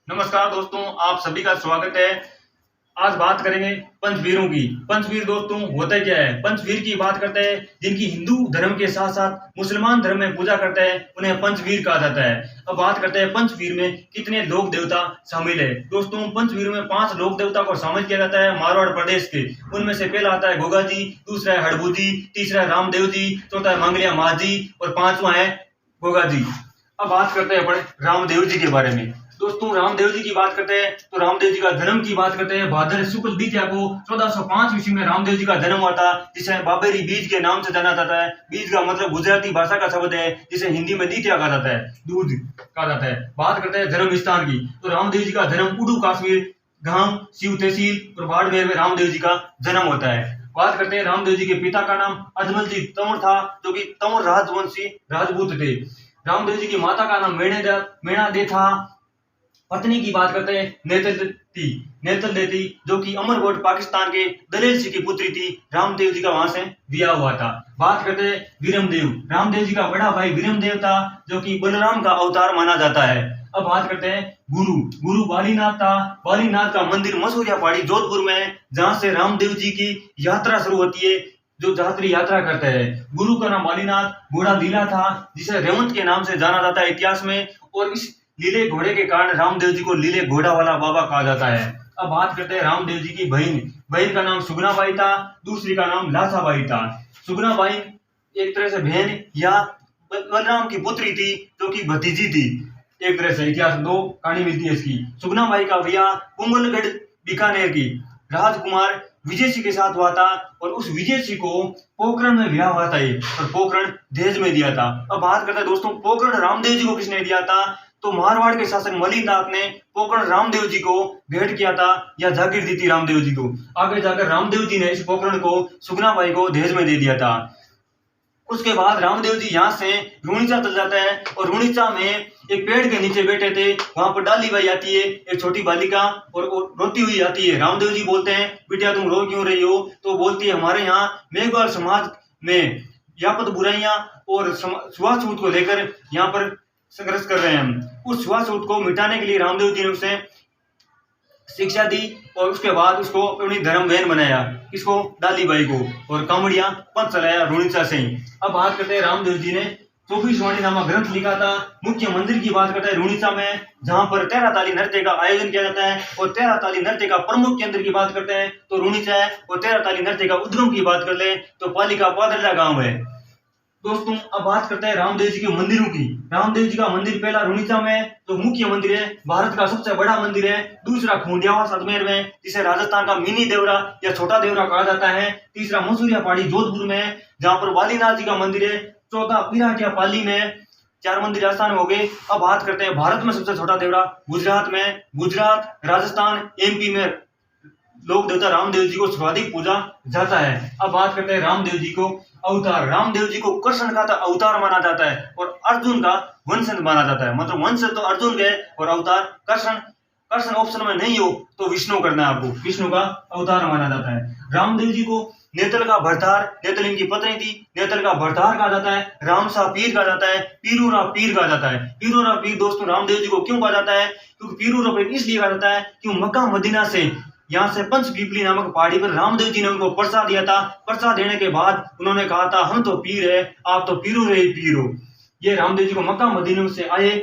नमस्कार दोस्तों, आप सभी का स्वागत है। आज बात करेंगे पंचवीरों की। पंचवीर दोस्तों होता क्या है? पंचवीर की बात करते हैं जिनकी हिंदू धर्म के साथ साथ मुसलमान धर्म में पूजा करते हैं, उन्हें पंचवीर कहा जाता है। अब बात करते हैं पंचवीर में कितने लोक देवता शामिल है। दोस्तों पंचवीर में 5 लोक देवता को शामिल किया जाता है मारवाड़ प्रदेश के। उनमें से पहला आता है गोगा जी, दूसरा है हड़बू जी, तीसरा है रामदेव जी, चौथा है मंगलिया माँ जी और 5वां है गोगा जी। अब बात करते हैं अपने रामदेव जी के बारे में। दोस्तों रामदेव जी की बात करते हैं तो रामदेव जी का जन्म की बात करते हैं। भाद्र शुक्ल द्वितीया को 1405 ईस्वी में रामदेव जी का जन्म हुआ था, जिसे बाबेरी बीज के नाम से जाना जाता है। बीज का मतलब गुजराती भाषा का शब्द है, जिसे हिंदी में द्वितीया कहा जाता है, दूध कहा जाता है। बात करते हैं जन्म स्थान की तो रामदेव जी का जन्म उड़ू कश्मीर गांव शिव तहसील और बाड़मेर में रामदेव जी का जन्म होता है। बात करते हैं रामदेव जी के पिता का नाम अजमल जी तंवर था, जो कि तंवर राजवंशी राजपूत थे। रामदेव जी की माता का नाम मेणा दे था। पत्नी की बात करते हैं नेतल देती, जो कि अमरकोट पाकिस्तान के दलेल सिंह की पुत्री थी। रामदेव जी का वहां से ब्याह हुआ था। बात करते हैं वीरमदेव। रामदेव जी का बड़ा भाई वीरमदेव था, जो कि बलराम का अवतार माना जाता है। अब बात करते हैं गुरु बालीनाथ था। बालीनाथ का मंदिर मसूरिया पहाड़ी जोधपुर में है, जहां से रामदेव जी की यात्रा शुरू होती है, जो यात्री यात्रा करते हैं। गुरु का नाम बालीनाथ घोड़ा लीला था, जिसे रेवंत के नाम से जाना जाता है इतिहास में। और इस लीले घोड़े के कारण रामदेव जी को लीले घोड़ा वाला बाबा कहा जाता है। अब बात करते हैं रामदेव जी की बहन का नाम सुगनाबाई था, दूसरी का नाम लासाबाई था। सुगनाबाई एक तरह से बहन या बलराम की पुत्री थी, जो कि भतीजी थी। एक तरह से इतिहास 2 कहानी मिलती है इसकी। सुगनाबाई का ब्याह कुंभलगढ़ बीकानेर की राजकुमार विजय सिंह के साथ हुआ था, और उस विजय सिंह को पोखरण में ब्याह हुआ था और पोखरण दहेज में दिया था। अब बात करते हैं दोस्तों पोखरण रामदेव जी को किसने दिया था, तो मारवाड़ के शासक मलिकनाथ ने पोखरण रामदेव जी को भेंट किया था या जागीर दी थी रामदेव जी को। आगे जाकर रामदेव जी ने इस पोखरण को सुगनाबाई को दहेज में दे दिया था। उसके बाद रामदेव जी यहाँ से रूणीचा चल जाता है, और रूणीचा में एक पेड़ के नीचे बैठे थे। वहां पर डाली बाई आती है, एक छोटी बालिका, और रोती हुई आती है। रामदेव जी बोलते हैं बिटिया तुम रो क्यों रही हो? तो बोलती है हमारे यहाँ मेघवाल समाज में यापत बुराइयां और छुआछूत को लेकर यहाँ पर संघर्ष कर रहे हैं हम। उस छुआछूत को मिटाने के लिए रामदेव जी ने उसे शिक्षा दी, और उसके बाद उसको अपनी धर्म बहन बनाया, किसको? डालीबाई को, और कामड़िया पंथ चलाया रूणीचा से। अब बात करते हैं रामदेव जी ने 24 वाणी नामक ग्रंथ लिखा था। मुख्य मंदिर की बात करते हैं रूणीचा में, जहां पर 13 ताली नृत्य का आयोजन किया जाता है। और 13 ताली नृत्य का प्रमुख केंद्र की बात करते हैं तो रूणीचा है, और 13 ताली नृत्य का उद्गम की बात कर ले तो पालिका पादरला गांव है। दोस्तों अब बात करते हैं रामदेव जी के मंदिरों की। रामदेव जी का मंदिर पहला रूणीचा में जो मुख्य मंदिर है, भारत का सबसे बड़ा मंदिर है। दूसरा खूंडियावास अजमेर में, जिसे राजस्थान का मिनी देवरा या छोटा देवरा कहा जाता है। तीसरा मसूरिया पहाड़ी जोधपुर में, जहां पर बालीनाथ जी का मंदिर है। चौथा पिराटिया पाली में। 4 मंदिर राजस्थान में हो गए। अब बात करते हैं भारत में सबसे छोटा देवरा गुजरात में। गुजरात, राजस्थान, एमपी में लोक देवता रामदेव जी को सर्वाधिक पूजा जाता है। अब बात करते हैं रामदेव जी को अवतार। रामदेव जी को कृष्ण का अवतार माना जाता है, और अर्जुन का वंशज माना जाता है। मतलब वंशज तो अर्जुन के और अवतार कृष्ण। कृष्ण ऑप्शन में नहीं हो तो विष्णु करना है आपको, विष्णु का अवतार माना जाता है। रामदेव जी को नेतल का भरतार, नेतल इनकी पत्नी थी, नेतल का भरतार कहा जाता है। रामसा पीर कहा जाता है, पीरूरा पीर कहा जाता है। पीरूरा पीर दोस्तों रामदेव जी को क्यों कहा जाता है? क्योंकि पीरूरा पीर इसलिए कहा जाता है कि मक्का मदीना से यहाँ से पंचपीपली नामक पहाड़ी पर रामदेव जी ने उनको प्रसाद दिया था। प्रसाद देने के बाद उन्होंने कहा था हम तो पीर है, आप तो पीरू रहे पीर हो। ये रामदेव जी को मक्का मदीना से आए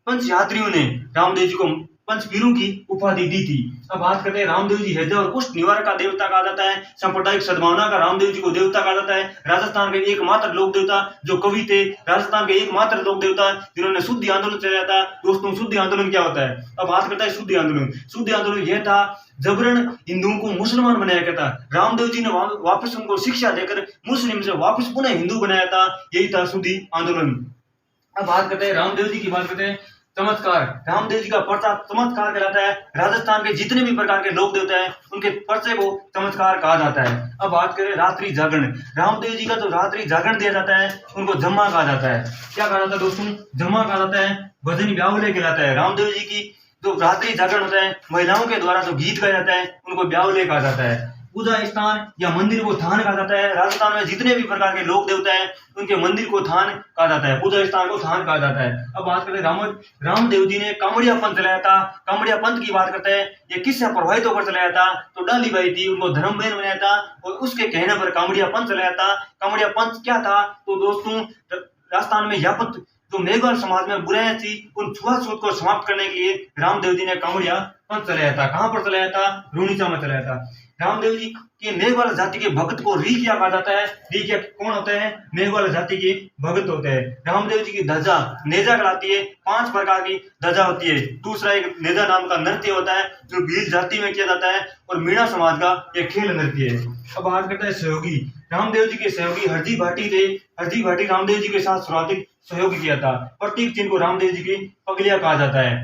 पंच यात्रियों ने रामदेव जी को पंच पीरों की उपाधि दी थी। अब बात करते हैं रामदेव जी हृदय और कुष्ठ निवारक का देवता कहा जाता है। सांप्रदायिक सद्भावना का रामदेव जी को देवता कहा जाता है। राजस्थान के एकमात्र लोक देवता जो कवि थे, राजस्थान के एकमात्र लोक देवता जिन्होंने शुद्धि आंदोलन चलाया था। दोस्तों शुद्धि आंदोलन क्या होता है? अब बात करता है शुद्धि आंदोलन। शुद्धि आंदोलन यह था जबरन हिंदुओं को मुसलमान बनाया गया था। रामदेव जी ने वापस उनको शिक्षा देकर मुस्लिम से वापस पुनः हिंदू बनाया था। यही था शुद्धि आंदोलन। अब बात करते हैं रामदेव जी की बात करते हैं चमत्कार। रामदेव जी का पर्चा चमत्कार कहलाता है। राजस्थान के जितने भी प्रकार के लोक देवता हैं उनके पर्चे को चमत्कार कहा जाता है। अब बात करें रात्रि जागरण। रामदेव जी का तो रात्रि जागरण दिया जाता है, उनको जम्मा कहा जाता है। क्या कहा जाता है दोस्तों? जम्मा कहा जाता है। भजन ब्याहुले कहलाता है। रामदेव जी की जो रात्रि जागरण होता है, महिलाओं के द्वारा जो गीत गाया जाता है उनको ब्याहुले कहा जाता है। पूजा स्थान या मंदिर को थान कहा जाता है। राजस्थान में जितने भी प्रकार के लोक देवता है उनके मंदिर को थान कहा जाता है, पूजा स्थान को थान कहा जाता है। अब बात करते हैं रामदेव जी ने कांवड़िया पंथ चलाया था। कांवड़िया पंथ की बात करते हैं, ये किससे प्रभावित होकर चलाया था? तो डाली बाई थी, उनको धर्म बहन बनाया था और उसके कहने पर कांवड़िया पंथ चलाया था। कांवड़िया पंथ क्या था? तो दोस्तों राजस्थान में यापत जो मेघवाल समाज में बुराइयां थी उन छुआछूत को समाप्त करने के लिए रामदेव जी ने कांवड़िया पंथ चलाया था। कहां पर चलाया था? रूणीचा में चलाया था। रामदेव जी के मेघवाल जाति के भक्त को रीकिया कहा जाता है। रीकिया कौन होते हैं? मेघवाल जाति के भक्त होते हैं। रामदेव जी की ध्वजा नेजा कहलाती है। 5 प्रकार की ध्वजा होती है। दूसरा एक नेजा नाम का नृत्य होता है जो भील जाति में किया जाता है और मीणा समाज का एक खेल नृत्य है। अब बात करते हैं सहयोगी। रामदेव जी के सहयोगी हरजी भाटी थे। हरजी भाटी रामदेव जी के साथ सर्वाधिक सहयोग किया था। प्रतीक चिन्ह को रामदेव जी की पगलिया कहा जाता है।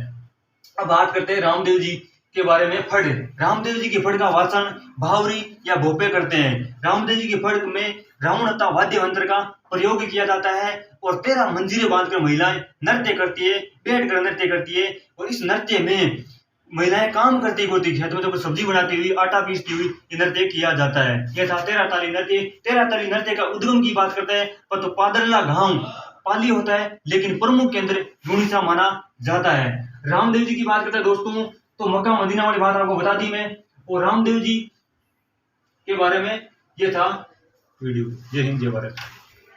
अब बात करते हैं रामदेव जी के बारे में। फड़, रामदेव जी के फड़ का वाचन भावरी या भोपे करते हैं। रामदेव जी के फड़ में रावण तथा वाद्य यंत्र का प्रयोग किया जाता है और 13 मंजीरें बांधकर महिलाएं नृत्य करती है, बैठकर नृत्य करती है। और इस नृत्य में महिलाएं काम करती होती, खेत में तो सब्जी बनाती हुई, आटा पीसती हुई ये नृत्य किया जाता है। यह था 13 ताली नृत्य। 13 ताली नृत्य का उद्गम की बात करते हैं पर तो पादरला गांव पाली होता है, लेकिन प्रमुख केंद्र रूणीचा माना जाता है। रामदेव जी की बात करते हैं दोस्तों तो मक्का मदीना वाली बात आपको बता दी मैं। और रामदेव जी के बारे में ये था वीडियो। जय हिंद, जय भारत।